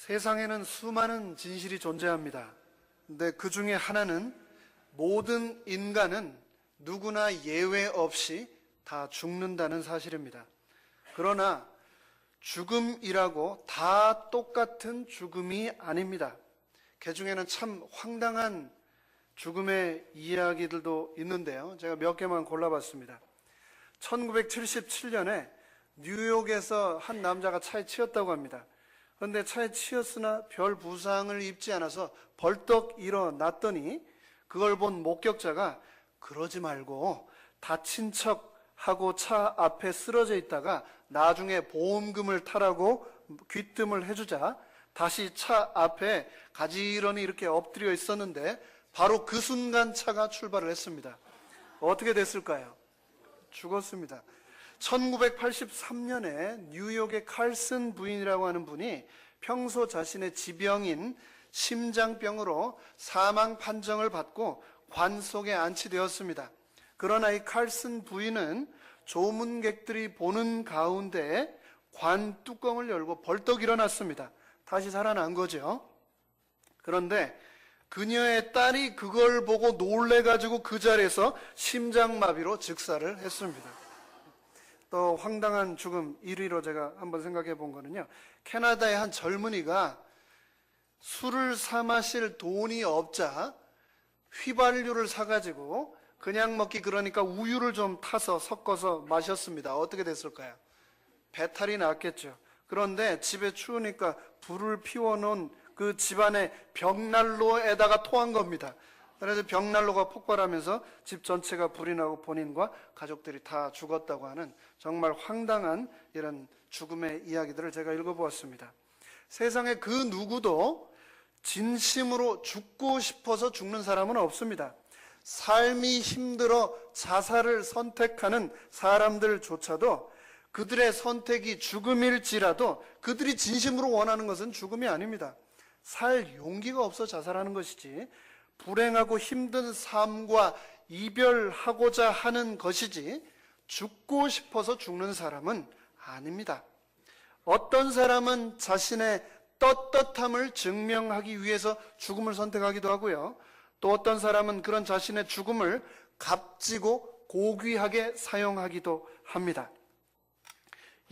세상에는 수많은 진실이 존재합니다. 근데 그 중에 하나는 모든 인간은 누구나 예외 없이 다 죽는다는 사실입니다. 그러나 죽음이라고 다 똑같은 죽음이 아닙니다. 그 중에는 참 황당한 죽음의 이야기들도 있는데요. 제가 몇 개만 골라봤습니다. 1977년에 뉴욕에서 한 남자가 차에 치였다고 합니다. 그런데 차에 치였으나 별 부상을 입지 않아서 벌떡 일어났더니 그걸 본 목격자가 그러지 말고 다친 척하고 차 앞에 쓰러져 있다가 나중에 보험금을 타라고 귀뜸을 해주자 다시 차 앞에 가지런히 이렇게 엎드려 있었는데 바로 그 순간 차가 출발을 했습니다. 어떻게 됐을까요? 죽었습니다. 1983년에 뉴욕의 칼슨 부인이라고 하는 분이 평소 자신의 지병인 심장병으로 사망 판정을 받고 관 속에 안치되었습니다. 그러나 이 칼슨 부인은 조문객들이 보는 가운데 관 뚜껑을 열고 벌떡 일어났습니다. 다시 살아난 거죠. 그런데 그녀의 딸이 그걸 보고 놀래가지고 그 자리에서 심장마비로 즉사를 했습니다. 또 황당한 죽음 1위로 제가 한번 생각해 본 거는요, 캐나다의 한 젊은이가 술을 사 마실 돈이 없자 휘발유를 사가지고 그냥 먹기 그러니까 우유를 좀 타서 섞어서 마셨습니다. 어떻게 됐을까요? 배탈이 났겠죠. 그런데 집에 추우니까 불을 피워놓은 그 집안의 벽난로에다가 토한 겁니다. 그래서 벽난로가 폭발하면서 집 전체가 불이 나고 본인과 가족들이 다 죽었다고 하는 정말 황당한 이런 죽음의 이야기들을 제가 읽어보았습니다. 세상에 그 누구도 진심으로 죽고 싶어서 죽는 사람은 없습니다. 삶이 힘들어 자살을 선택하는 사람들조차도 그들의 선택이 죽음일지라도 그들이 진심으로 원하는 것은 죽음이 아닙니다. 살 용기가 없어 자살하는 것이지 불행하고 힘든 삶과 이별하고자 하는 것이지 죽고 싶어서 죽는 사람은 아닙니다. 어떤 사람은 자신의 떳떳함을 증명하기 위해서 죽음을 선택하기도 하고요. 또 어떤 사람은 그런 자신의 죽음을 값지고 고귀하게 사용하기도 합니다.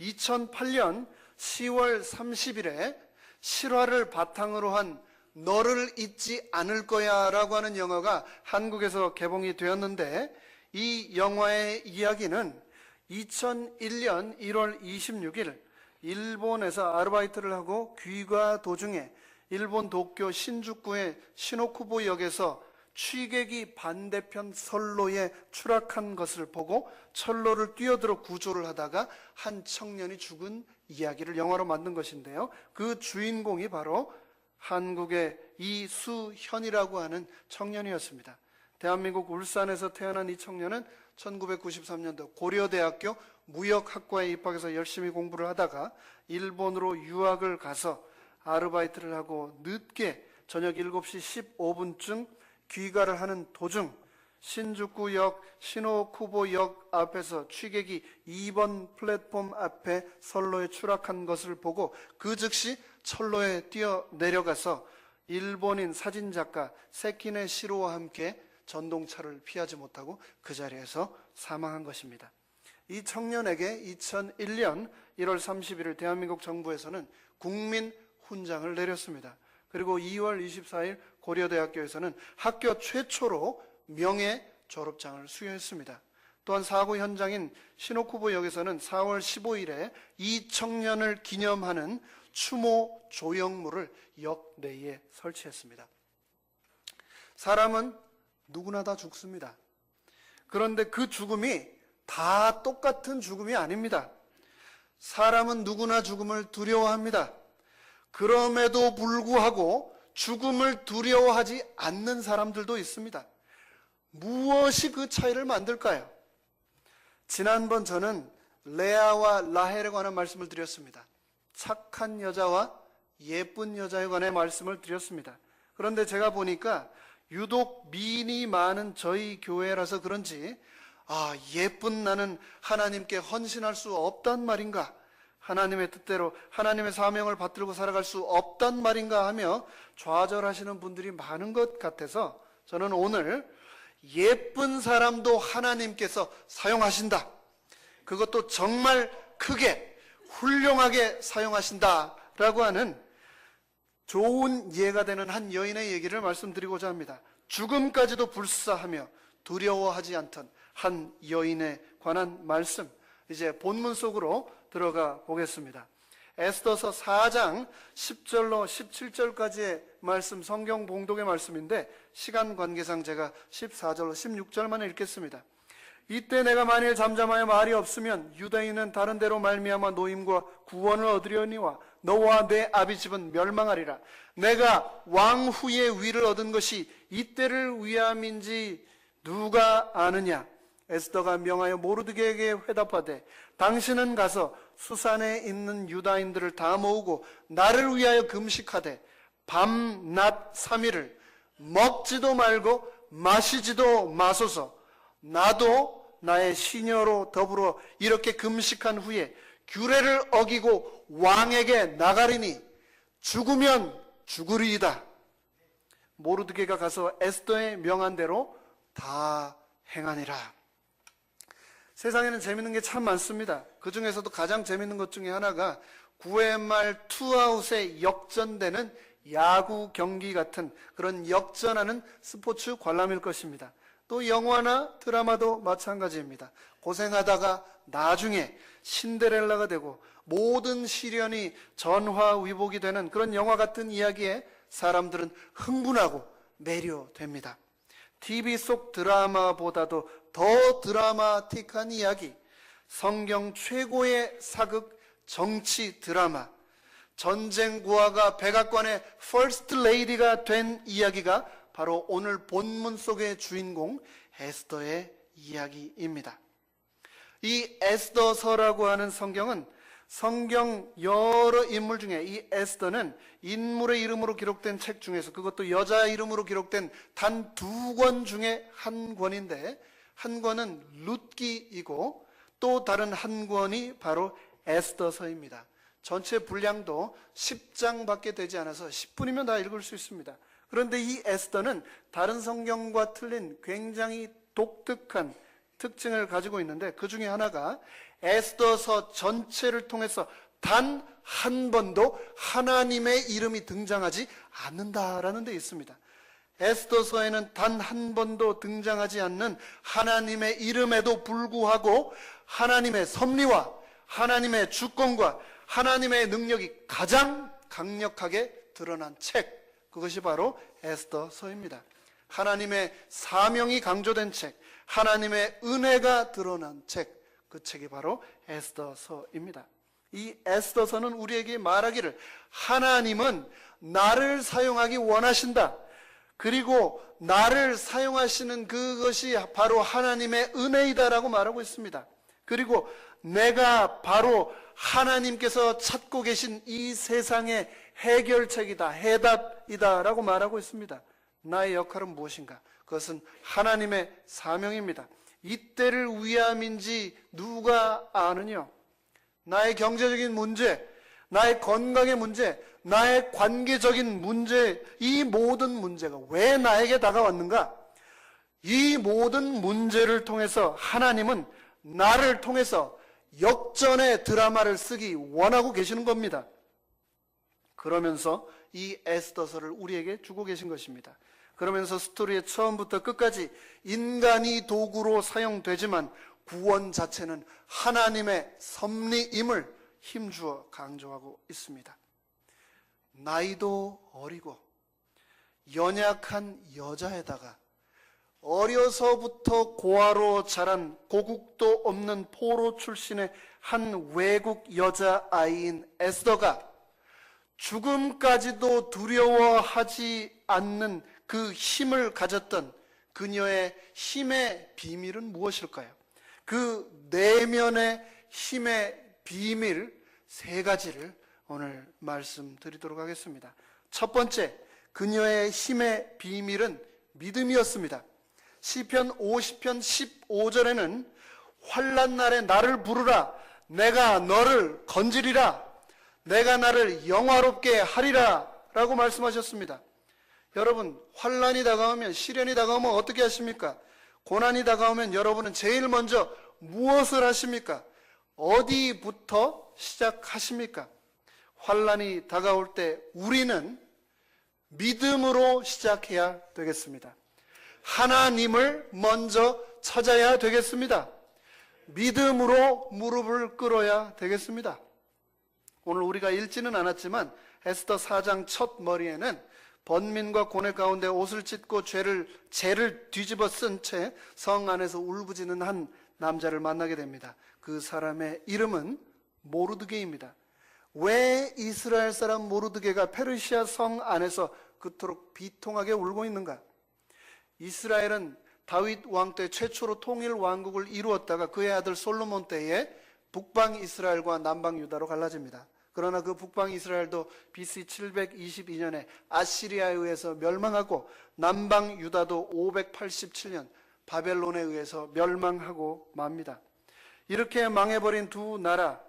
2008년 10월 30일에 실화를 바탕으로 한 너를 잊지 않을 거야 라고 하는 영화가 한국에서 개봉이 되었는데 이 영화의 이야기는 2001년 1월 26일 일본에서 아르바이트를 하고 귀가 도중에 일본 도쿄 신주쿠의 시노쿠보 역에서 취객이 반대편 선로에 추락한 것을 보고 철로를 뛰어들어 구조를 하다가 한 청년이 죽은 이야기를 영화로 만든 것인데요. 그 주인공이 바로 한국의 이수현이라고 하는 청년이었습니다. 대한민국 울산에서 태어난 이 청년은 1993년도 고려대학교 무역학과에 입학해서 열심히 공부를 하다가 일본으로 유학을 가서 아르바이트를 하고 늦게 저녁 7시 15분쯤 귀가를 하는 도중 신주쿠역 시노쿠보역 앞에서 취객이 2번 플랫폼 앞에 선로에 추락한 것을 보고 그 즉시 철로에 뛰어내려가서 일본인 사진작가 세키네 시로와 함께 전동차를 피하지 못하고 그 자리에서 사망한 것입니다. 이 청년에게 2001년 1월 31일 대한민국 정부에서는 국민 훈장을 내렸습니다. 그리고 2월 24일 고려대학교에서는 학교 최초로 명예 졸업장을 수여했습니다. 또한 사고 현장인 시노쿠보역에서는 4월 15일에 이 청년을 기념하는 추모 조형물을 역 내에 설치했습니다. 사람은 누구나 다 죽습니다. 그런데 그 죽음이 다 똑같은 죽음이 아닙니다. 사람은 누구나 죽음을 두려워합니다. 그럼에도 불구하고 죽음을 두려워하지 않는 사람들도 있습니다. 무엇이 그 차이를 만들까요? 지난번 저는 레아와 라헬에 관한 말씀을 드렸습니다. 착한 여자와 예쁜 여자에 관해 말씀을 드렸습니다. 그런데 제가 보니까 유독 미인이 많은 저희 교회라서 그런지 예쁜 나는 하나님께 헌신할 수 없단 말인가 하나님의 뜻대로 하나님의 사명을 받들고 살아갈 수 없단 말인가 하며 좌절하시는 분들이 많은 것 같아서 저는 오늘 예쁜 사람도 하나님께서 사용하신다, 그것도 정말 크게 훌륭하게 사용하신다라고 하는 좋은 이해가 되는 한 여인의 얘기를 말씀드리고자 합니다. 죽음까지도 불사하며 두려워하지 않던 한 여인에 관한 말씀, 이제 본문 속으로 들어가 보겠습니다. 에스더서 4장 10절로 17절까지의 말씀, 성경 봉독의 말씀인데 시간 관계상 제가 14절로 16절만 읽겠습니다. 이때 내가 만일 잠잠하여 말이 없으면 유다인은 다른 데로 말미암아 노임과 구원을 얻으려니와 너와 내 아비 집은 멸망하리라. 내가 왕 후의 위를 얻은 것이 이때를 위함인지 누가 아느냐? 에스더가 명하여 모르드게에게 회답하되 당신은 가서 수산에 있는 유다인들을 다 모으고 나를 위하여 금식하되 밤낮 3일을 먹지도 말고 마시지도 마소서. 나도 나의 시녀로 더불어 이렇게 금식한 후에 규례를 어기고 왕에게 나가리니 죽으면 죽으리이다. 모르드게가 가서 에스더의 명한 대로 다 행하니라. 세상에는 재밌는 게 참 많습니다. 그 중에서도 가장 재밌는 것 중에 하나가 9회 말 투아웃에 역전되는 야구 경기 같은 그런 역전하는 스포츠 관람일 것입니다. 또 영화나 드라마도 마찬가지입니다. 고생하다가 나중에 신데렐라가 되고 모든 시련이 전화위복이 되는 그런 영화 같은 이야기에 사람들은 흥분하고 매료됩니다. TV 속 드라마보다도 더 드라마틱한 이야기, 성경 최고의 사극 정치 드라마, 전쟁 구화가 백악관의 퍼스트 레이디가 된 이야기가 바로 오늘 본문 속의 주인공 에스더의 이야기입니다. 이 에스더서라고 하는 성경은 성경 여러 인물 중에 이 에스더는 인물의 이름으로 기록된 책 중에서, 그것도 여자 이름으로 기록된 단 2권 중에 한 권인데, 한 권은 룻기이고 또 다른 한 권이 바로 에스더서입니다. 전체 분량도 10장밖에 되지 않아서 10분이면 다 읽을 수 있습니다. 그런데 이 에스더는 다른 성경과 틀린 굉장히 독특한 특징을 가지고 있는데, 그 중에 하나가 에스더서 전체를 통해서 단 한 번도 하나님의 이름이 등장하지 않는다라는 데 있습니다. 에스더서에는 단 한 번도 등장하지 않는 하나님의 이름에도 불구하고 하나님의 섭리와 하나님의 주권과 하나님의 능력이 가장 강력하게 드러난 책, 그것이 바로 에스더서입니다. 하나님의 사명이 강조된 책, 하나님의 은혜가 드러난 책, 그 책이 바로 에스더서입니다. 이 에스더서는 우리에게 말하기를 하나님은 나를 사용하기 원하신다. 그리고 나를 사용하시는 그것이 바로 하나님의 은혜이다라고 말하고 있습니다. 그리고 내가 바로 하나님께서 찾고 계신 이 세상의 해결책이다, 해답이다라고 말하고 있습니다. 나의 역할은 무엇인가? 그것은 하나님의 사명입니다. 이때를 위함인지 누가 아느냐? 나의 경제적인 문제, 나의 건강의 문제, 나의 관계적인 문제, 이 모든 문제가 왜 나에게 다가왔는가? 이 모든 문제를 통해서 하나님은 나를 통해서 역전의 드라마를 쓰기 원하고 계시는 겁니다. 그러면서 이 에스더서를 우리에게 주고 계신 것입니다. 그러면서 스토리의 처음부터 끝까지 인간이 도구로 사용되지만 구원 자체는 하나님의 섭리임을 힘주어 강조하고 있습니다. 나이도 어리고 연약한 여자에다가 어려서부터 고아로 자란 고국도 없는 포로 출신의 한 외국 여자아이인 에스더가 죽음까지도 두려워하지 않는 그 힘을 가졌던 그녀의 힘의 비밀은 무엇일까요? 그 내면의 힘의 비밀 3가지를 오늘 말씀드리도록 하겠습니다. 첫 번째, 그녀의 힘의 비밀은 믿음이었습니다. 시편 50편 15절에는 환난 날에 나를 부르라, 내가 너를 건지리라. 내가 나를 영화롭게 하리라. 라고 말씀하셨습니다. 여러분, 환난이 다가오면, 시련이 다가오면 어떻게 하십니까? 고난이 다가오면 여러분은 제일 먼저 무엇을 하십니까? 어디부터 시작하십니까? 환난이 다가올 때 우리는 믿음으로 시작해야 되겠습니다. 하나님을 먼저 찾아야 되겠습니다. 믿음으로 무릎을 꿇어야 되겠습니다. 오늘 우리가 읽지는 않았지만 에스더 4장 첫 머리에는 번민과 고뇌 가운데 옷을 찢고 죄를 뒤집어 쓴 채 성 안에서 울부짖는 한 남자를 만나게 됩니다. 그 사람의 이름은 모르드게입니다. 왜 이스라엘 사람 모르드게가 페르시아 성 안에서 그토록 비통하게 울고 있는가? 이스라엘은 다윗 왕 때 최초로 통일 왕국을 이루었다가 그의 아들 솔로몬 때에 북방 이스라엘과 남방 유다로 갈라집니다. 그러나 그 북방 이스라엘도 BC 722년에 아시리아에 의해서 멸망하고 남방 유다도 587년 바벨론에 의해서 멸망하고 맙니다. 이렇게 망해버린 두 나라,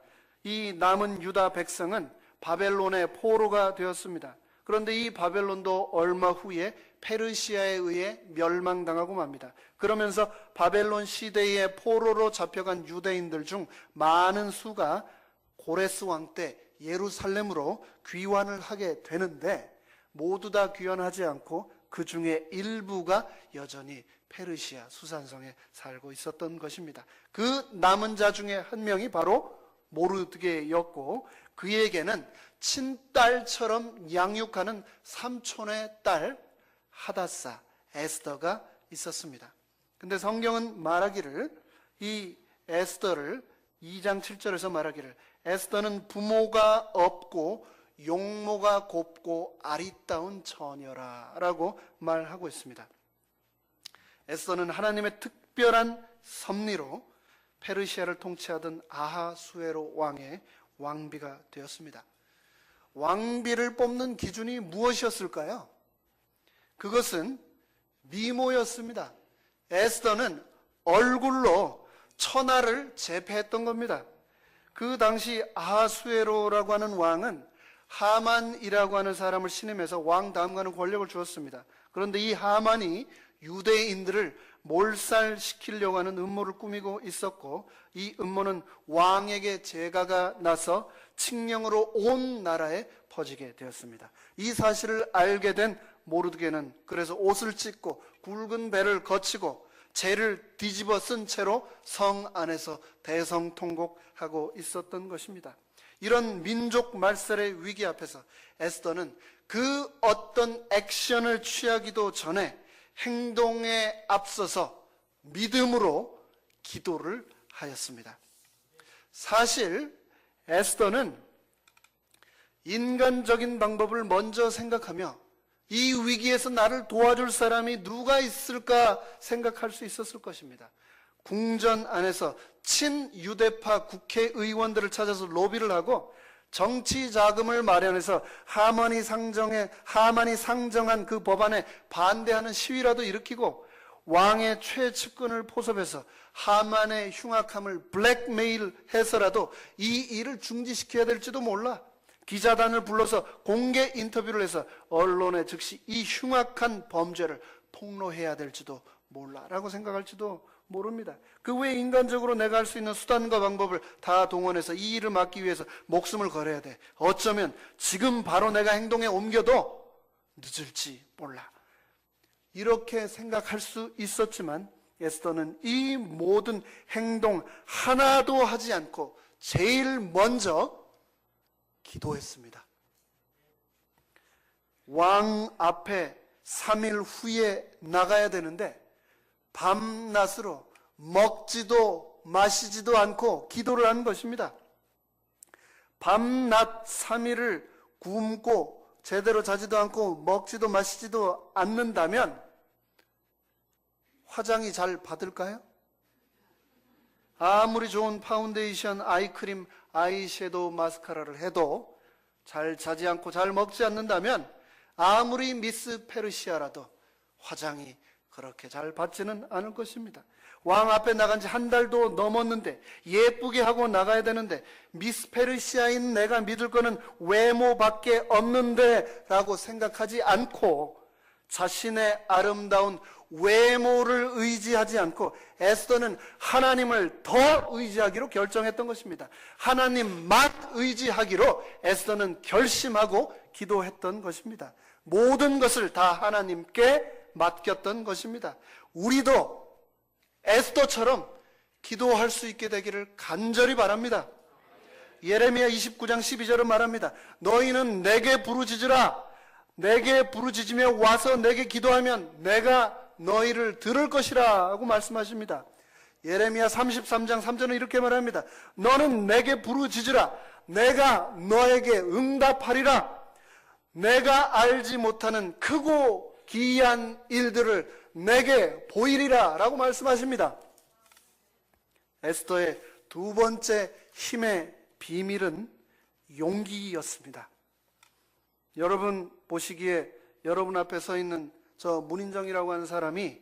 이 남은 유다 백성은 바벨론의 포로가 되었습니다. 그런데 이 바벨론도 얼마 후에 페르시아에 의해 멸망당하고 맙니다. 그러면서 바벨론 시대의 포로로 잡혀간 유대인들 중 많은 수가 고레스 왕 때 예루살렘으로 귀환을 하게 되는데 모두 다 귀환하지 않고 그 중에 일부가 여전히 페르시아 수산성에 살고 있었던 것입니다. 그 남은 자 중에 한 명이 바로 모르드게였고 그에게는 친딸처럼 양육하는 삼촌의 딸 하다사 에스더가 있었습니다. 근데 성경은 말하기를 이 에스더를 2장 7절에서 말하기를 에스더는 부모가 없고 용모가 곱고 아리따운 처녀라 라고 말하고 있습니다. 에스더는 하나님의 특별한 섭리로 페르시아를 통치하던 아하수에로 왕의 왕비가 되었습니다. 왕비를 뽑는 기준이 무엇이었을까요? 그것은 미모였습니다. 에스더는 얼굴로 천하를 제패했던 겁니다. 그 당시 아하수에로라고 하는 왕은 하만이라고 하는 사람을 신임해서 왕 다음가는 권력을 주었습니다. 그런데 이 하만이 유대인들을 몰살시키려고 하는 음모를 꾸미고 있었고 이 음모는 왕에게 재가가 나서 칙령으로 온 나라에 퍼지게 되었습니다. 이 사실을 알게 된 모르드게는 그래서 옷을 찢고 굵은 배를 거치고 죄를 뒤집어 쓴 채로 성 안에서 대성통곡하고 있었던 것입니다. 이런 민족 말살의 위기 앞에서 에스더는 그 어떤 액션을 취하기도 전에 행동에 앞서서 믿음으로 기도를 하였습니다. 사실 에스더는 인간적인 방법을 먼저 생각하며 이 위기에서 나를 도와줄 사람이 누가 있을까 생각할 수 있었을 것입니다. 궁전 안에서 친유대파 국회의원들을 찾아서 로비를 하고 정치 자금을 마련해서 하만이 상정한 그 법안에 반대하는 시위라도 일으키고 왕의 최측근을 포섭해서 하만의 흉악함을 블랙메일해서라도 이 일을 중지시켜야 될지도 몰라. 기자단을 불러서 공개 인터뷰를 해서 언론에 즉시 이 흉악한 범죄를 폭로해야 될지도 몰라 라고 생각할지도 모릅니다. 그 외에 인간적으로 내가 할 수 있는 수단과 방법을 다 동원해서 이 일을 막기 위해서 목숨을 걸어야 돼. 어쩌면 지금 바로 내가 행동에 옮겨도 늦을지 몰라. 이렇게 생각할 수 있었지만 에스더는 이 모든 행동 하나도 하지 않고 제일 먼저 기도했습니다. 왕 앞에 3일 후에 나가야 되는데 밤낮으로 먹지도 마시지도 않고 기도를 하는 것입니다. 밤낮 3일을 굶고 제대로 자지도 않고 먹지도 마시지도 않는다면 화장이 잘 받을까요? 아무리 좋은 파운데이션, 아이크림, 아이섀도우, 마스카라를 해도 잘 자지 않고 잘 먹지 않는다면 아무리 미스 페르시아라도 화장이 그렇게 잘 받지는 않을 것입니다. 왕 앞에 나간 지 한 달도 넘었는데 예쁘게 하고 나가야 되는데 미스 페르시아인 내가 믿을 거는 외모밖에 없는데 라고 생각하지 않고 자신의 아름다운 외모를 의지하지 않고 에스더는 하나님을 더 의지하기로 결정했던 것입니다. 하나님만 의지하기로 에스더는 결심하고 기도했던 것입니다. 모든 것을 다 하나님께 맡겼던 것입니다. 우리도 에스더처럼 기도할 수 있게 되기를 간절히 바랍니다. 예레미야 29장 12절은 말합니다. 너희는 내게 부르짖으라. 내게 부르짖으며 와서 내게 기도하면 내가 너희를 들을 것이라 하고 말씀하십니다. 예레미야 33장 3절은 이렇게 말합니다. 너는 내게 부르짖으라. 내가 너에게 응답하리라. 내가 알지 못하는 크고 기이한 일들을 내게 보이리라 라고 말씀하십니다. 에스더의 두 번째 힘의 비밀은 용기였습니다. 여러분 보시기에 여러분 앞에 서 있는 저 문인정이라고 하는 사람이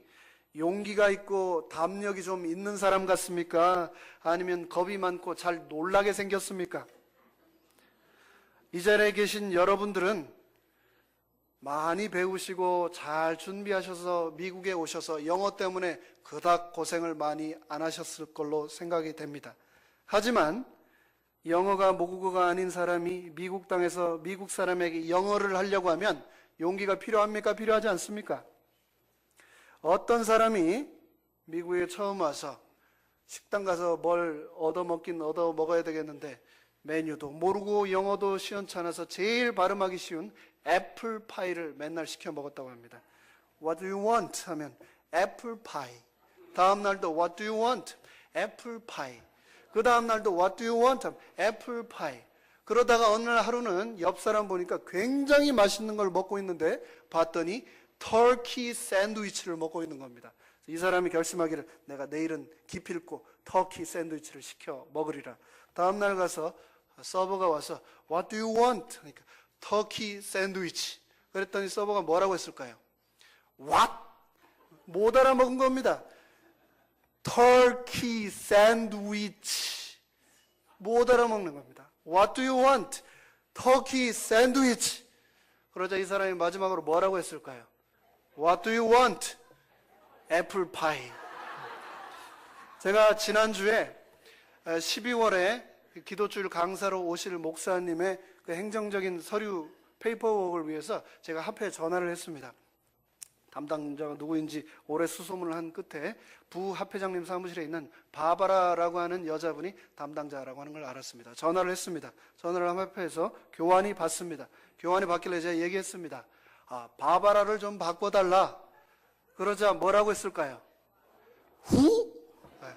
용기가 있고 담력이 좀 있는 사람 같습니까? 아니면 겁이 많고 잘 놀라게 생겼습니까? 이 자리에 계신 여러분들은 많이 배우시고 잘 준비하셔서 미국에 오셔서 영어 때문에 그닥 고생을 많이 안 하셨을 걸로 생각이 됩니다. 하지만 영어가 모국어가 아닌 사람이 미국 땅에서 미국 사람에게 영어를 하려고 하면 용기가 필요합니까? 필요하지 않습니까? 어떤 사람이 미국에 처음 와서 식당 가서 뭘 얻어먹긴 얻어먹어야 되겠는데 메뉴도 모르고 영어도 시원찮아서 제일 발음하기 쉬운 애플파이를 맨날 시켜 먹었다고 합니다. What do you want? 하면 애플파이. 다음 날도 What do you want? 애플파이. 그 다음 날도 What do you want? 하면 애플파이. 그러다가 어느 날 하루는 옆 사람 보니까 굉장히 맛있는 걸 먹고 있는데 봤더니 터키 샌드위치를 먹고 있는 겁니다. 이 사람이 결심하기를 내가 내일은 기필코 터키 샌드위치를 시켜 먹으리라. 다음 날 가서 서버가 와서 What do you want? 그러니까 터키 샌드위치. 그랬더니 서버가 뭐라고 했을까요? What? 못 알아먹은 겁니다. 터키 샌드위치. 못 알아먹는 겁니다. What do you want? 터키 샌드위치. 그러자 이 사람이 마지막으로 뭐라고 했을까요? What do you want? 애플파이. 제가 지난주에 12월에 기도주일 강사로 오실 목사님의 그 행정적인 서류 페이퍼워크를 위해서 제가 합회에 전화를 했습니다. 담당자가 누구인지 오래 수소문을 한 끝에 부합회장님 사무실에 있는 바바라라고 하는 여자분이 담당자라고 하는 걸 알았습니다. 전화를 했습니다. 전화를 한 합회에서 교환이 받습니다. 교환이 받길래 제가 얘기했습니다. 바바라를 좀 바꿔달라. 그러자 뭐라고 했을까요? 후? 네.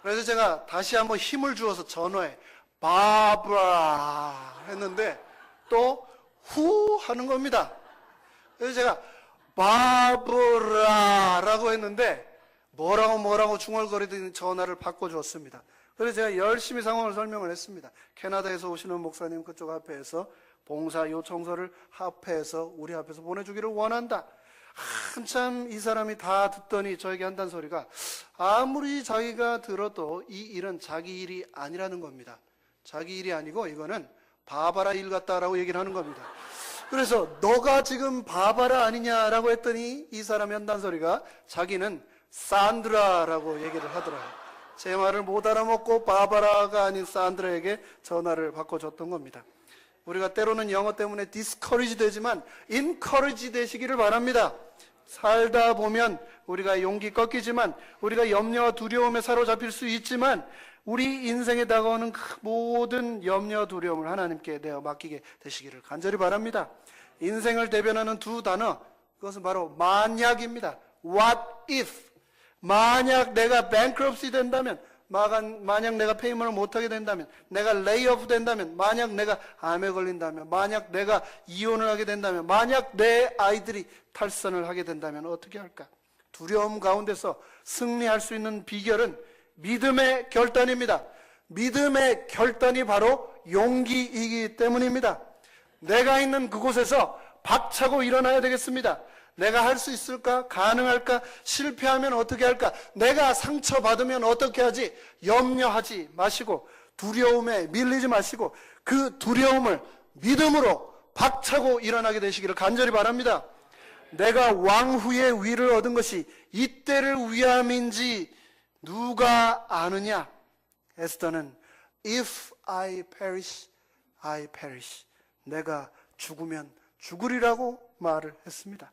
그래서 제가 다시 한번 힘을 주어서 전화에 바바라 했는데 또 후 하는 겁니다. 그래서 제가 바브라라고 했는데 뭐라고 중얼거리더니 전화를 바꿔줬습니다. 그래서 제가 열심히 상황을 설명을 했습니다. 캐나다에서 오시는 목사님 그쪽 합회에서 봉사 요청서를 합회에서 우리 앞에서 보내주기를 원한다. 한참 이 사람이 다 듣더니 저에게 한다는 소리가 아무리 자기가 들어도 이 일은 자기 일이 아니라는 겁니다. 자기 일이 아니고 이거는 바바라 일 같다라고 얘기를 하는 겁니다. 그래서 너가 지금 바바라 아니냐라고 했더니 이 사람이 한다는 소리가 자기는 산드라라고 얘기를 하더라고요. 제 말을 못 알아먹고 바바라가 아닌 산드라에게 전화를 바꿔줬던 겁니다. 우리가 때로는 영어 때문에 디스커리지 되지만 인커리지 되시기를 바랍니다. 살다 보면 우리가 용기 꺾이지만 우리가 염려와 두려움에 사로잡힐 수 있지만 우리 인생에 다가오는 그 모든 염려와 두려움을 하나님께 내어 맡기게 되시기를 간절히 바랍니다. 인생을 대변하는 두 단어, 그것은 바로 만약입니다. What if? 만약 내가 bankruptcy 된다면, 만약 내가 페이먼을 못하게 된다면, 내가 레이오프 된다면, 만약 내가 암에 걸린다면, 만약 내가 이혼을 하게 된다면, 만약 내 아이들이 탈선을 하게 된다면 어떻게 할까? 두려움 가운데서 승리할 수 있는 비결은 믿음의 결단입니다. 믿음의 결단이 바로 용기이기 때문입니다. 내가 있는 그곳에서 박차고 일어나야 되겠습니다. 내가 할 수 있을까? 가능할까? 실패하면 어떻게 할까? 내가 상처받으면 어떻게 하지? 염려하지 마시고 두려움에 밀리지 마시고 그 두려움을 믿음으로 박차고 일어나게 되시기를 간절히 바랍니다. 내가 왕후의 위를 얻은 것이 이때를 위함인지 누가 아느냐? 에스더는 If I perish, I perish. 내가 죽으면 죽으리라고 말을 했습니다.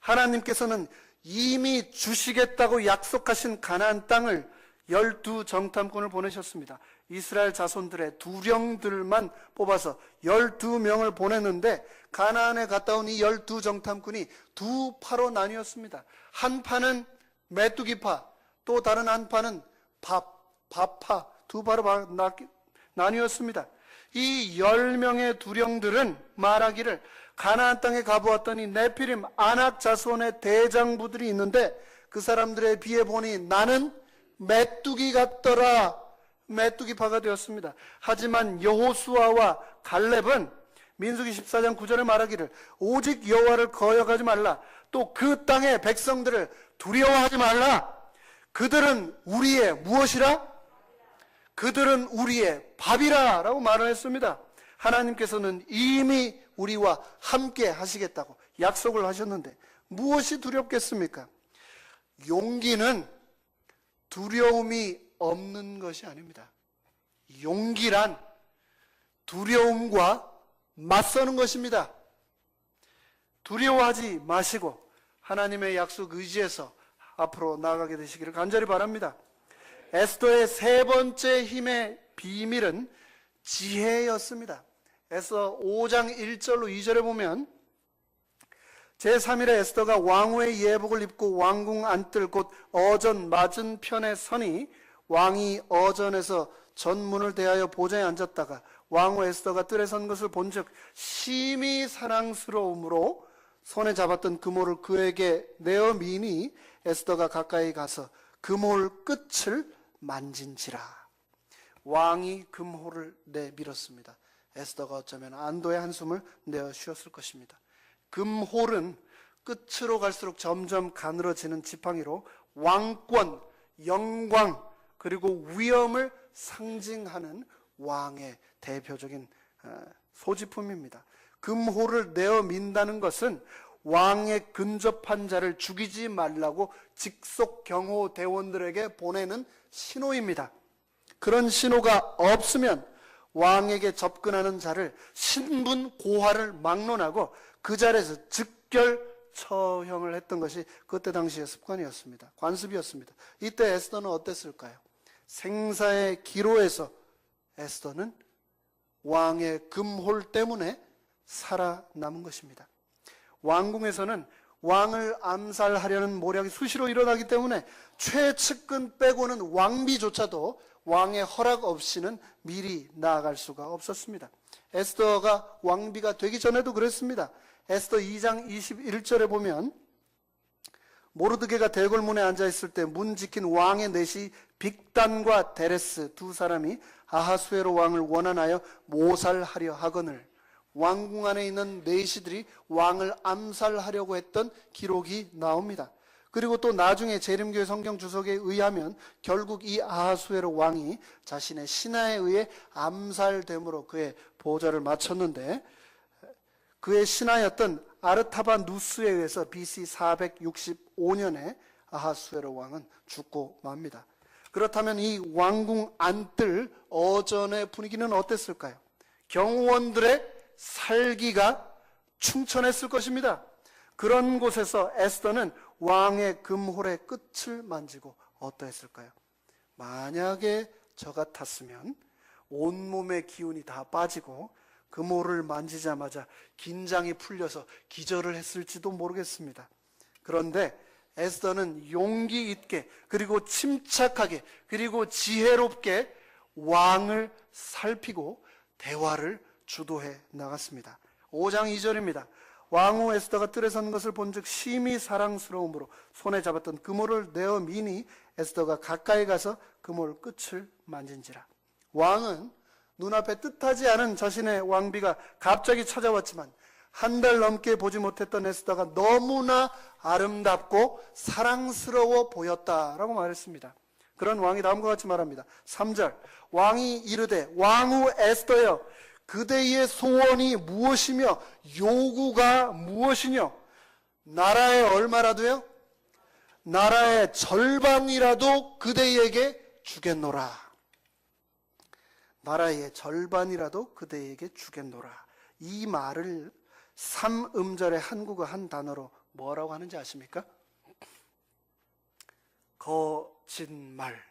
하나님께서는 이미 주시겠다고 약속하신 가나안 땅을 12정탐꾼을 보내셨습니다. 이스라엘 자손들의 두령들만 뽑아서 12명을 보냈는데 가나안에 갔다 온 이 12정탐꾼이 두 파로 나뉘었습니다. 한 파는 메뚜기파, 또 다른 한 파는 밥파, 두 파로 나뉘었습니다. 이 10명의 두령들은 말하기를 가나안 땅에 가보았더니 네피림 아낙 자손의 대장부들이 있는데 그 사람들에 비해 보니 나는 메뚜기 같더라. 메뚜기파가 되었습니다. 하지만 여호수아와 갈렙은 민수기 14장 9절에 말하기를 오직 여호와를 거역하지 말라. 또 그 땅의 백성들을 두려워하지 말라. 그들은 우리의 무엇이라? 그들은 우리의 밥이라 라고 말을 했습니다. 하나님께서는 이미 우리와 함께 하시겠다고 약속을 하셨는데 무엇이 두렵겠습니까? 용기는 두려움이 없는 것이 아닙니다. 용기란 두려움과 맞서는 것입니다. 두려워하지 마시고 하나님의 약속 의지해서 앞으로 나아가게 되시기를 간절히 바랍니다. 에스더의 세 번째 힘의 비밀은 지혜였습니다. 에스더 5장 1절로 2절에 보면 제3일에 에스더가 왕후의 예복을 입고 왕궁 안뜰 곧 어전 맞은편에 서니 왕이 어전에서 전문을 대하여 보좌에 앉았다가 왕후 에스더가 뜰에 선 것을 본즉 심히 사랑스러움으로 손에 잡았던 그모를 그에게 내어 미니 에스더가 가까이 가서 그모를 끝을 만진지라. 왕이 금호를 내밀었습니다. 에스더가 어쩌면 안도의 한숨을 내어 쉬었을 것입니다. 금홀은 끝으로 갈수록 점점 가늘어지는 지팡이로 왕권, 영광, 그리고 위엄을 상징하는 왕의 대표적인 소지품입니다. 금호를 내어 민다는 것은 왕에 근접한 자를 죽이지 말라고 직속 경호 대원들에게 보내는 신호입니다. 그런 신호가 없으면 왕에게 접근하는 자를 신분 고하를 막론하고 그 자리에서 즉결 처형을 했던 것이 그때 당시의 습관이었습니다. 관습이었습니다. 이때 에스더는 어땠을까요? 생사의 기로에서 에스더는 왕의 금홀 때문에 살아남은 것입니다. 왕궁에서는 왕을 암살하려는 모략이 수시로 일어나기 때문에 최측근 빼고는 왕비조차도 왕의 허락 없이는 미리 나아갈 수가 없었습니다. 에스더가 왕비가 되기 전에도 그랬습니다. 에스더 2장 21절에 보면 모르드게가 대궐문에 앉아있을 때 문 지킨 왕의 넷이 빅단과 데레스 두 사람이 아하수에로 왕을 원한하여 모살하려 하거늘 왕궁 안에 있는 내시들이 왕을 암살하려고 했던 기록이 나옵니다. 그리고 또 나중에 재림교회 성경 주석에 의하면 결국 이 아하수에로 왕이 자신의 신하에 의해 암살됨으로 그의 보좌를 마쳤는데 그의 신하였던 아르타바누스에 의해서 BC 465년에 아하수에로 왕은 죽고 맙니다. 그렇다면 이 왕궁 안뜰 어전의 분위기는 어땠을까요? 경호원들의 살기가 충천했을 것입니다. 그런 곳에서 에스더는 왕의 금홀의 끝을 만지고 어떠했을까요? 만약에 저 같았으면 온몸의 기운이 다 빠지고 금홀을 만지자마자 긴장이 풀려서 기절을 했을지도 모르겠습니다. 그런데 에스더는 용기 있게 그리고 침착하게 그리고 지혜롭게 왕을 살피고 대화를 주도해 나갔습니다. 5장 2절입니다. 왕후 에스더가 뜰에 선 것을 본즉 심히 사랑스러움으로 손에 잡았던 그모를 내어 미니 에스더가 가까이 가서 그모를 끝을 만진지라. 왕은 눈앞에 뜻하지 않은 자신의 왕비가 갑자기 찾아왔지만 한 달 넘게 보지 못했던 에스더가 너무나 아름답고 사랑스러워 보였다라고 말했습니다. 그런 왕이 다음과 같이 말합니다. 3절, 왕이 이르되 왕후 에스더여, 그대의 소원이 무엇이며 요구가 무엇이뇨? 나라의 얼마라도요? 나라의 절반이라도 그대에게 주겠노라. 나라의 절반이라도 그대에게 주겠노라. 이 말을 3음절의 한국어 한 단어로 뭐라고 하는지 아십니까? 거짓말.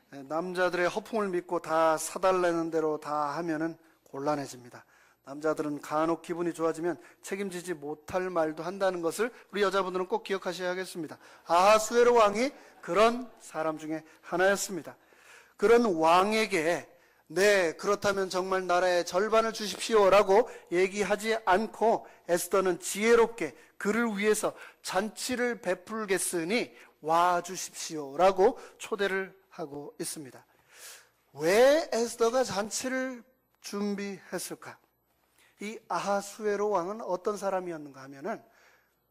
남자들의 허풍을 믿고 다 사달라는 대로 다 하면은 곤란해집니다. 남자들은 간혹 기분이 좋아지면 책임지지 못할 말도 한다는 것을 우리 여자분들은 꼭 기억하셔야겠습니다. 아하수에로 왕이 그런 사람 중에 하나였습니다. 그런 왕에게 네, 그렇다면 정말 나라의 절반을 주십시오라고 얘기하지 않고 에스더는 지혜롭게 그를 위해서 잔치를 베풀겠으니 와주십시오라고 초대를 하고 있습니다. 왜 에스더가 잔치를 준비했을까? 이 아하수에로 왕은 어떤 사람이었는가 하면은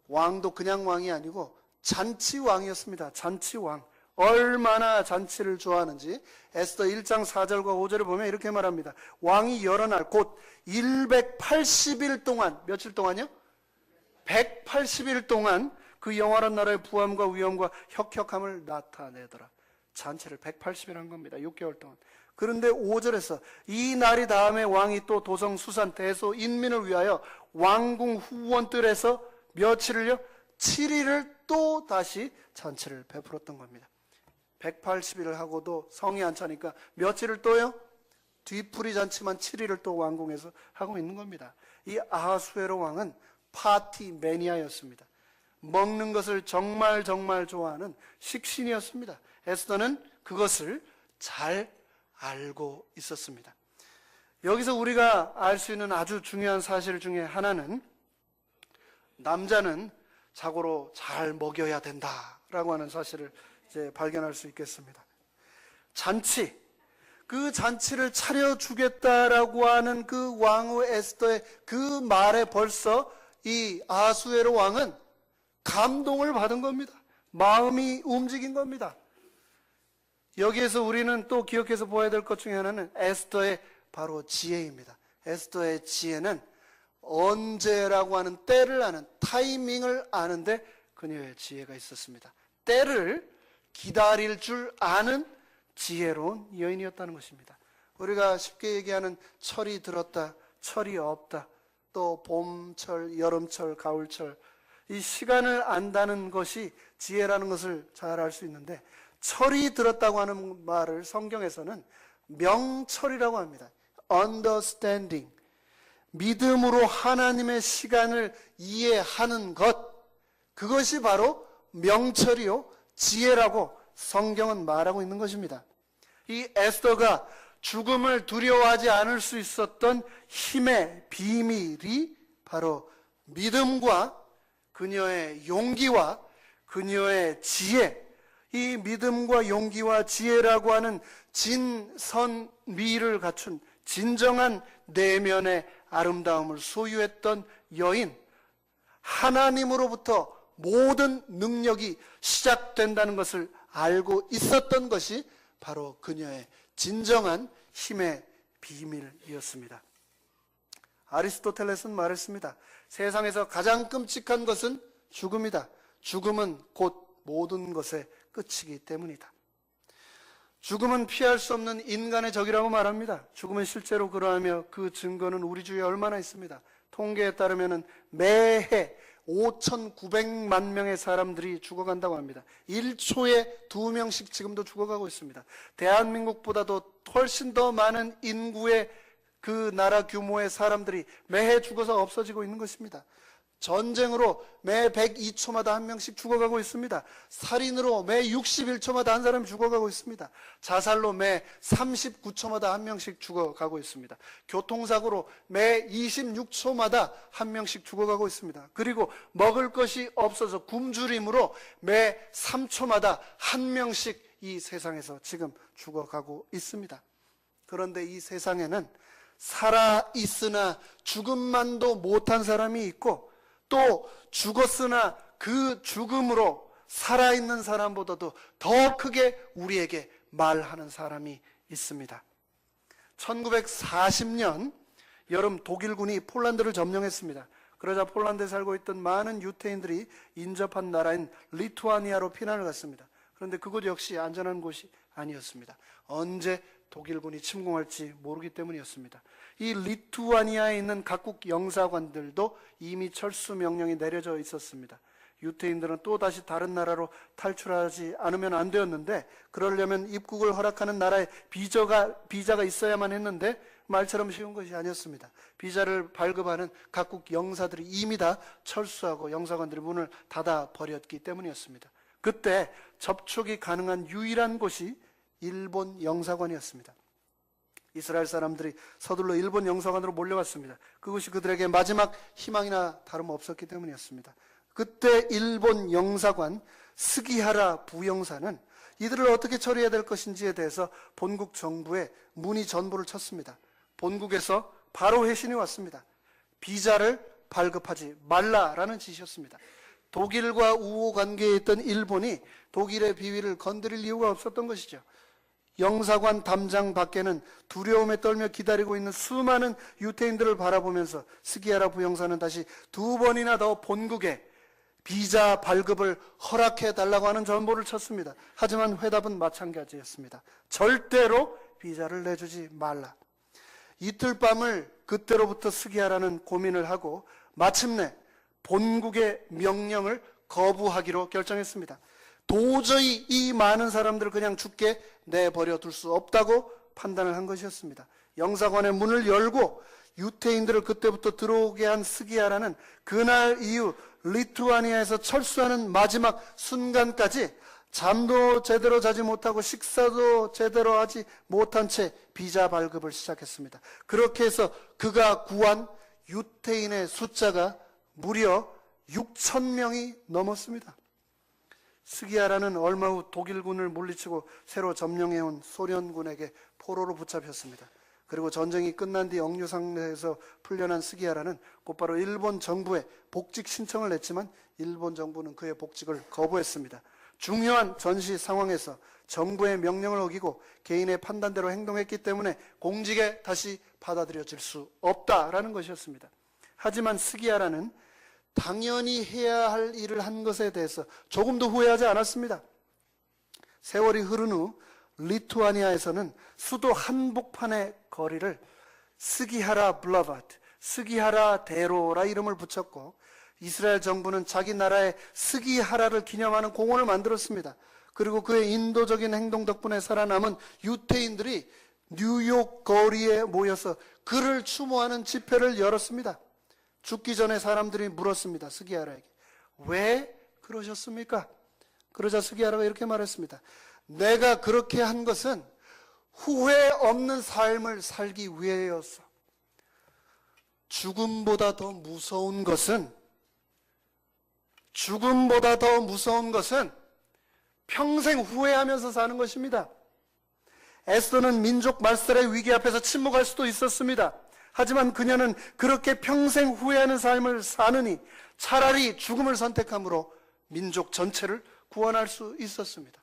왕도 그냥 왕이 아니고 잔치왕이었습니다. 잔치왕. 얼마나 잔치를 좋아하는지 에스더 1장 4절과 5절을 보면 이렇게 말합니다. 왕이 여러 날 곧 180일 동안, 며칠 동안요? 180일 동안 그 영원한 나라의 부함과 위엄과 혁혁함을 나타내더라. 잔치를 180일 한 겁니다. 6개월 동안. 그런데 5절에서 이 날이 다음에 왕이 또 도성 수산 대소 인민을 위하여 왕궁 후원뜰에서 며칠을요? 7일을 또 다시 잔치를 베풀었던 겁니다. 180일을 하고도 성이 안 차니까 며칠을 또요? 뒤풀이 잔치만 7일을 또 왕궁에서 하고 있는 겁니다. 이 아하수에로 왕은 파티 매니아였습니다. 먹는 것을 정말 좋아하는 식신이었습니다. 에스더는 그것을 잘 알고 있었습니다. 여기서 우리가 알 수 있는 아주 중요한 사실 중에 하나는 남자는 자고로 잘 먹여야 된다라고 하는 사실을 이제 발견할 수 있겠습니다. 잔치, 그 잔치를 차려주겠다라고 하는 그 왕후 에스더의 그 말에 벌써 이 아하수에로 왕은 감동을 받은 겁니다. 마음이 움직인 겁니다. 여기에서 우리는 또 기억해서 보아야 될 것 중에 하나는 에스더의 바로 지혜입니다. 에스더의 지혜는 언제라고 하는 때를 아는, 타이밍을 아는데 그녀의 지혜가 있었습니다. 때를 기다릴 줄 아는 지혜로운 여인이었다는 것입니다. 우리가 쉽게 얘기하는 철이 들었다, 철이 없다, 또 봄철, 여름철, 가을철, 이 시간을 안다는 것이 지혜라는 것을 잘 알 수 있는데, 철이 들었다고 하는 말을 성경에서는 명철이라고 합니다. understanding, 믿음으로 하나님의 시간을 이해하는 것, 그것이 바로 명철이요 지혜라고 성경은 말하고 있는 것입니다. 이 에스더가 죽음을 두려워하지 않을 수 있었던 힘의 비밀이 바로 믿음과 그녀의 용기와 그녀의 지혜, 이 믿음과 용기와 지혜라고 하는 진선미를 갖춘 진정한 내면의 아름다움을 소유했던 여인, 하나님으로부터 모든 능력이 시작된다는 것을 알고 있었던 것이 바로 그녀의 진정한 힘의 비밀이었습니다. 아리스토텔레스는 말했습니다. 세상에서 가장 끔찍한 것은 죽음이다. 죽음은 곧 모든 것의 끝이기 때문이다. 죽음은 피할 수 없는 인간의 적이라고 말합니다. 죽음은 실제로 그러하며 그 증거는 우리 주위에 얼마나 있습니다. 통계에 따르면 매해 5,900만 명의 사람들이 죽어간다고 합니다. 1초에 2명씩 지금도 죽어가고 있습니다. 대한민국보다도 훨씬 더 많은 인구의 그 나라 규모의 사람들이 매해 죽어서 없어지고 있는 것입니다. 전쟁으로 매 102초마다 한 명씩 죽어가고 있습니다. 살인으로 매 61초마다 한 사람이 죽어가고 있습니다. 자살로 매 39초마다 한 명씩 죽어가고 있습니다. 교통사고로 매 26초마다 한 명씩 죽어가고 있습니다. 그리고 먹을 것이 없어서 굶주림으로 매 3초마다 한 명씩 이 세상에서 지금 죽어가고 있습니다. 그런데 이 세상에는 살아있으나 죽음만도 못한 사람이 있고, 또 죽었으나 그 죽음으로 살아있는 사람보다도 더 크게 우리에게 말하는 사람이 있습니다. 1940년 여름 독일군이 폴란드를 점령했습니다. 그러자 폴란드에 살고 있던 많은 유태인들이 인접한 나라인 리투아니아로 피난을 갔습니다. 그런데 그곳 역시 안전한 곳이 아니었습니다. 언제 독일군이 침공할지 모르기 때문이었습니다. 이 리투아니아에 있는 각국 영사관들도 이미 철수 명령이 내려져 있었습니다. 유태인들은 또다시 다른 나라로 탈출하지 않으면 안 되었는데, 그러려면 입국을 허락하는 나라에 비자가 있어야만 했는데 말처럼 쉬운 것이 아니었습니다. 비자를 발급하는 각국 영사들이 이미 다 철수하고 영사관들이 문을 닫아 버렸기 때문이었습니다. 그때 접촉이 가능한 유일한 곳이 일본 영사관이었습니다. 이스라엘 사람들이 서둘러 일본 영사관으로 몰려갔습니다. 그것이 그들에게 마지막 희망이나 다름없었기 때문이었습니다. 그때 일본 영사관 스기하라 부영사는 이들을 어떻게 처리해야 될 것인지에 대해서 본국 정부에 문의 전보를 쳤습니다. 본국에서 바로 회신이 왔습니다. 비자를 발급하지 말라라는 지시였습니다. 독일과 우호 관계에 있던 일본이 독일의 비위를 건드릴 이유가 없었던 것이죠. 영사관 담장 밖에는 두려움에 떨며 기다리고 있는 수많은 유태인들을 바라보면서 스기하라 부영사는 다시 2번이나 더 본국에 비자 발급을 허락해 달라고 하는 전보를 쳤습니다. 하지만 회답은 마찬가지였습니다. 절대로 비자를 내주지 말라. 이틀 밤을 그때로부터 스기하라는 고민을 하고 마침내 본국의 명령을 거부하기로 결정했습니다. 도저히 이 많은 사람들을 그냥 죽게 내버려 둘 수 없다고 판단을 한 것이었습니다. 영사관의 문을 열고 유태인들을 그때부터 들어오게 한 스기하라는 그날 이후 리투아니아에서 철수하는 마지막 순간까지 잠도 제대로 자지 못하고 식사도 제대로 하지 못한 채 비자 발급을 시작했습니다. 그렇게 해서 그가 구한 유태인의 숫자가 무려 6,000명이 넘었습니다. 스기하라는 얼마 후 독일군을 물리치고 새로 점령해온 소련군에게 포로로 붙잡혔습니다. 그리고 전쟁이 끝난 뒤 억류상에서 풀려난 스기하라는 곧바로 일본 정부에 복직 신청을 냈지만 일본 정부는 그의 복직을 거부했습니다. 중요한 전시 상황에서 정부의 명령을 어기고 개인의 판단대로 행동했기 때문에 공직에 다시 받아들여질 수 없다라는 것이었습니다. 하지만 스기하라는 당연히 해야 할 일을 한 것에 대해서 조금도 후회하지 않았습니다. 세월이 흐른 후 리투아니아에서는 수도 한복판의 거리를 스기하라 블라바트, 스기하라 대로라 이름을 붙였고, 이스라엘 정부는 자기 나라의 스기하라를 기념하는 공원을 만들었습니다. 그리고 그의 인도적인 행동 덕분에 살아남은 유태인들이 뉴욕 거리에 모여서 그를 추모하는 집회를 열었습니다. 죽기 전에 사람들이 물었습니다. 스기하라에게. 왜 그러셨습니까? 그러자 스기하라가 이렇게 말했습니다. 내가 그렇게 한 것은 후회 없는 삶을 살기 위해였어. 죽음보다 더 무서운 것은 평생 후회하면서 사는 것입니다. 에스더는 민족 말살의 위기 앞에서 침묵할 수도 있었습니다. 하지만 그녀는 그렇게 평생 후회하는 삶을 사느니 차라리 죽음을 선택함으로 민족 전체를 구원할 수 있었습니다.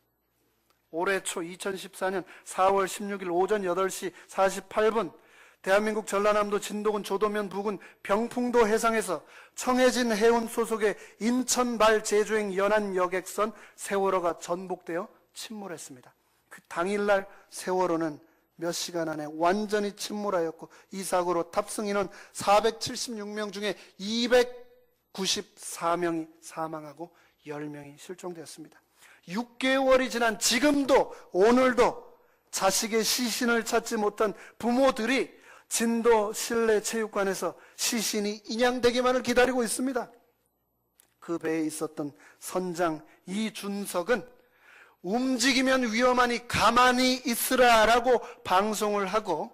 올해 초 2014년 4월 16일 오전 8시 48분 대한민국 전라남도 진도군 조도면 부근 병풍도 해상에서 청해진 해운 소속의 인천발 제주행 연안 여객선 세월호가 전복되어 침몰했습니다. 그 당일날 세월호는 몇 시간 안에 완전히 침몰하였고 이 사고로 탑승 인원 476명 중에 294명이 사망하고 10명이 실종되었습니다. 6개월이 지난 지금도 오늘도 자식의 시신을 찾지 못한 부모들이 진도 실내 체육관에서 시신이 인양되기만을 기다리고 있습니다. 그 배에 있었던 선장 이준석은 움직이면 위험하니 가만히 있으라라고 방송을 하고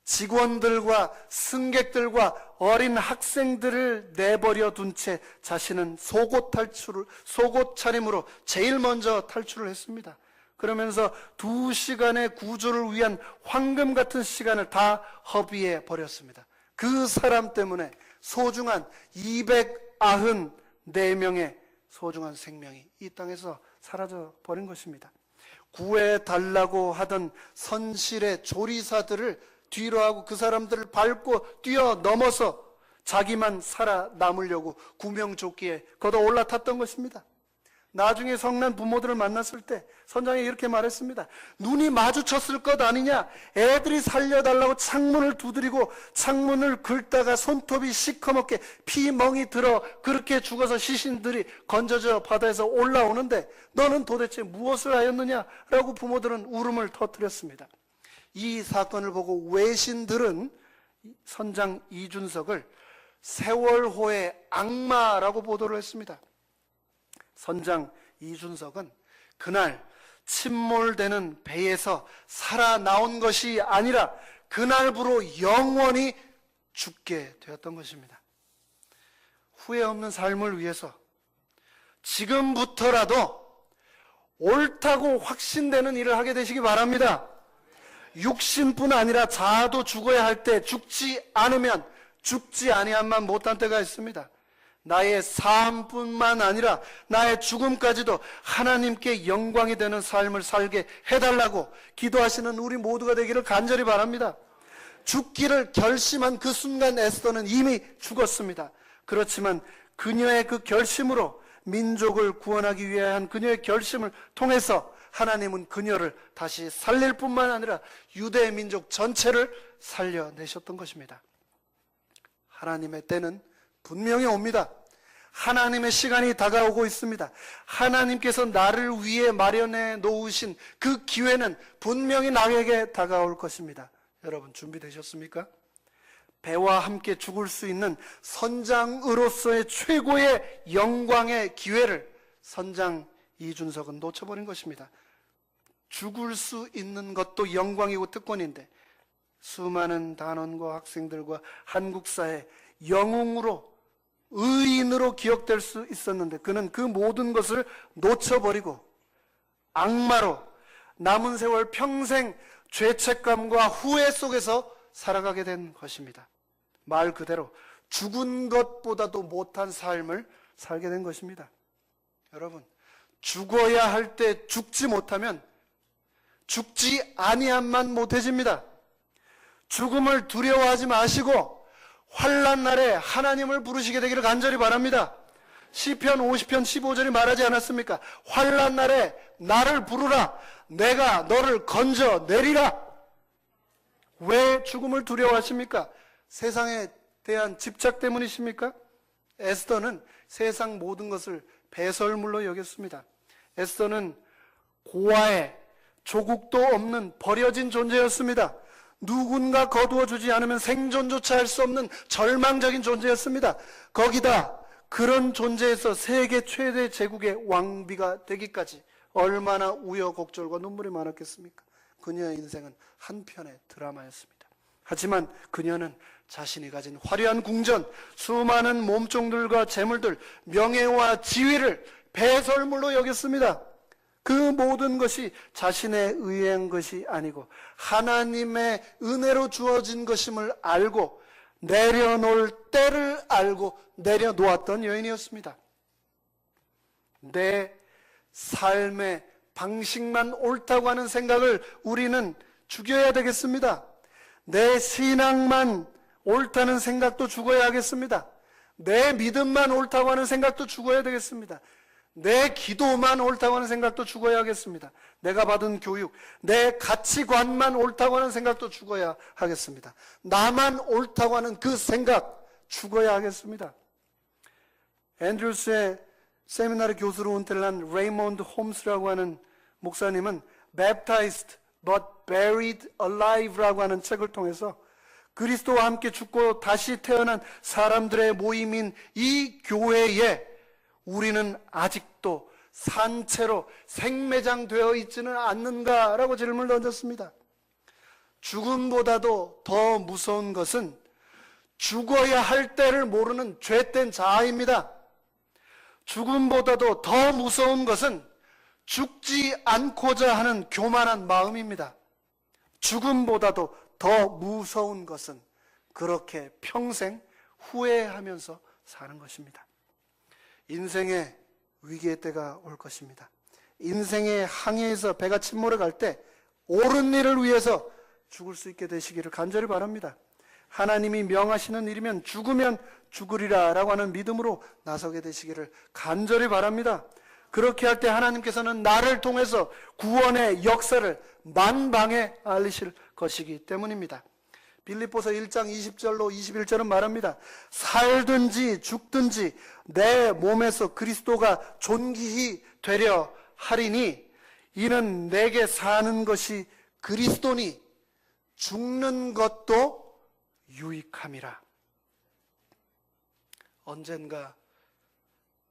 직원들과 승객들과 어린 학생들을 내버려 둔 채 자신은 속옷 차림으로 제일 먼저 탈출을 했습니다. 그러면서 2시간의 구조를 위한 황금 같은 시간을 다 허비해 버렸습니다. 그 사람 때문에 소중한 294명의 소중한 생명이 이 땅에서 사라져 버린 것입니다. 구해달라고 하던 선실의 조리사들을 뒤로 하고 그 사람들을 밟고 뛰어넘어서 자기만 살아남으려고 구명조끼에 걷어 올라탔던 것입니다. 나중에 성난 부모들을 만났을 때 선장이 이렇게 말했습니다. 눈이 마주쳤을 것 아니냐? 애들이 살려달라고 창문을 두드리고 창문을 긁다가 손톱이 시커멓게 피멍이 들어 그렇게 죽어서 시신들이 건져져 바다에서 올라오는데 너는 도대체 무엇을 하였느냐라고 부모들은 울음을 터뜨렸습니다. 이 사건을 보고 외신들은 선장 이준석을 세월호의 악마라고 보도를 했습니다. 선장 이준석은 그날 침몰되는 배에서 살아나온 것이 아니라 그날부로 영원히 죽게 되었던 것입니다. 후회 없는 삶을 위해서 지금부터라도 옳다고 확신되는 일을 하게 되시기 바랍니다. 육신뿐 아니라 자아도 죽어야 할 때 죽지 않으면 죽지 아니함만 못한 때가 있습니다. 나의 삶뿐만 아니라 나의 죽음까지도 하나님께 영광이 되는 삶을 살게 해달라고 기도하시는 우리 모두가 되기를 간절히 바랍니다. 죽기를 결심한 그 순간 에스더는 이미 죽었습니다. 그렇지만 그녀의 그 결심으로 민족을 구원하기 위한 그녀의 결심을 통해서 하나님은 그녀를 다시 살릴 뿐만 아니라 유대 민족 전체를 살려내셨던 것입니다. 하나님의 때는 분명히 옵니다. 하나님의 시간이 다가오고 있습니다. 하나님께서 나를 위해 마련해 놓으신 그 기회는 분명히 나에게 다가올 것입니다. 여러분 준비되셨습니까? 배와 함께 죽을 수 있는 선장으로서의 최고의 영광의 기회를 선장 이준석은 놓쳐버린 것입니다. 죽을 수 있는 것도 영광이고 특권인데 수많은 단원과 학생들과 한국 사회 영웅으로 의인으로 기억될 수 있었는데 그는 그 모든 것을 놓쳐버리고 악마로 남은 세월 평생 죄책감과 후회 속에서 살아가게 된 것입니다. 말 그대로 죽은 것보다도 못한 삶을 살게 된 것입니다. 여러분, 죽어야 할 때 죽지 못하면 죽지 아니함만 못해집니다. 죽음을 두려워하지 마시고 환난 날에 하나님을 부르시게 되기를 간절히 바랍니다. 시편 50편 15절이 말하지 않았습니까? 환난 날에 나를 부르라. 내가 너를 건져내리라. 왜 죽음을 두려워하십니까? 세상에 대한 집착 때문이십니까? 에스더는 세상 모든 것을 배설물로 여겼습니다. 에스더는 고아에 조국도 없는 버려진 존재였습니다. 누군가 거두어주지 않으면 생존조차 할 수 없는 절망적인 존재였습니다. 거기다 그런 존재에서 세계 최대 제국의 왕비가 되기까지 얼마나 우여곡절과 눈물이 많았겠습니까? 그녀의 인생은 한편의 드라마였습니다. 하지만 그녀는 자신이 가진 화려한 궁전, 수많은 몸종들과 재물들, 명예와 지위를 배설물로 여겼습니다. 그 모든 것이 자신에 의한 것이 아니고 하나님의 은혜로 주어진 것임을 알고 내려놓을 때를 알고 내려놓았던 여인이었습니다. 내 삶의 방식만 옳다고 하는 생각을 우리는 죽여야 되겠습니다. 내 신앙만 옳다는 생각도 죽어야 하겠습니다. 내 믿음만 옳다고 하는 생각도 죽어야 되겠습니다. 내 기도만 옳다고 하는 생각도 죽어야 하겠습니다. 내가 받은 교육, 내 가치관만 옳다고 하는 생각도 죽어야 하겠습니다. 나만 옳다고 하는 그 생각 죽어야 하겠습니다. 앤드루스의 세미나르 교수로 은퇴를 한 레이몬드 홈스라고 하는 목사님은 Baptized but Buried Alive라고 하는 책을 통해서 그리스도와 함께 죽고 다시 태어난 사람들의 모임인 이 교회에 우리는 아직도 산채로 생매장되어 있지는 않는가라고 질문을 던졌습니다. 죽음보다도 더 무서운 것은 죽어야 할 때를 모르는 죄된 자아입니다. 죽음보다도 더 무서운 것은 죽지 않고자 하는 교만한 마음입니다. 죽음보다도 더 무서운 것은 그렇게 평생 후회하면서 사는 것입니다. 인생의 위기의 때가 올 것입니다. 인생의 항해에서 배가 침몰해 갈 때 옳은 일을 위해서 죽을 수 있게 되시기를 간절히 바랍니다. 하나님이 명하시는 일이면 죽으면 죽으리라 라고 하는 믿음으로 나서게 되시기를 간절히 바랍니다. 그렇게 할 때 하나님께서는 나를 통해서 구원의 역사를 만방에 알리실 것이기 때문입니다. 빌립보서 1장 20절로 21절은 말합니다. 살든지 죽든지 내 몸에서 그리스도가 존귀히 되려 하리니 이는 내게 사는 것이 그리스도니 죽는 것도 유익함이라. 언젠가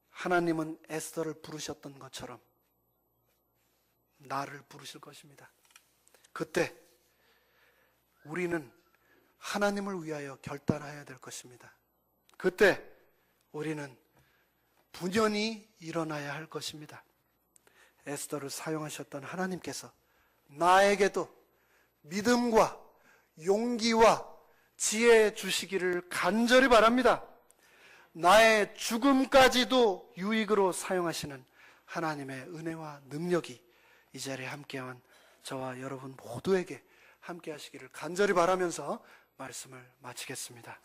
하나님은 에스더를 부르셨던 것처럼 나를 부르실 것입니다. 그때 우리는 하나님을 위하여 결단해야 될 것입니다. 그때 우리는 분연히 일어나야 할 것입니다. 에스더를 사용하셨던 하나님께서 나에게도 믿음과 용기와 지혜 주시기를 간절히 바랍니다. 나의 죽음까지도 유익으로 사용하시는 하나님의 은혜와 능력이 이 자리에 함께한 저와 여러분 모두에게 함께 하시기를 간절히 바라면서 말씀을 마치겠습니다.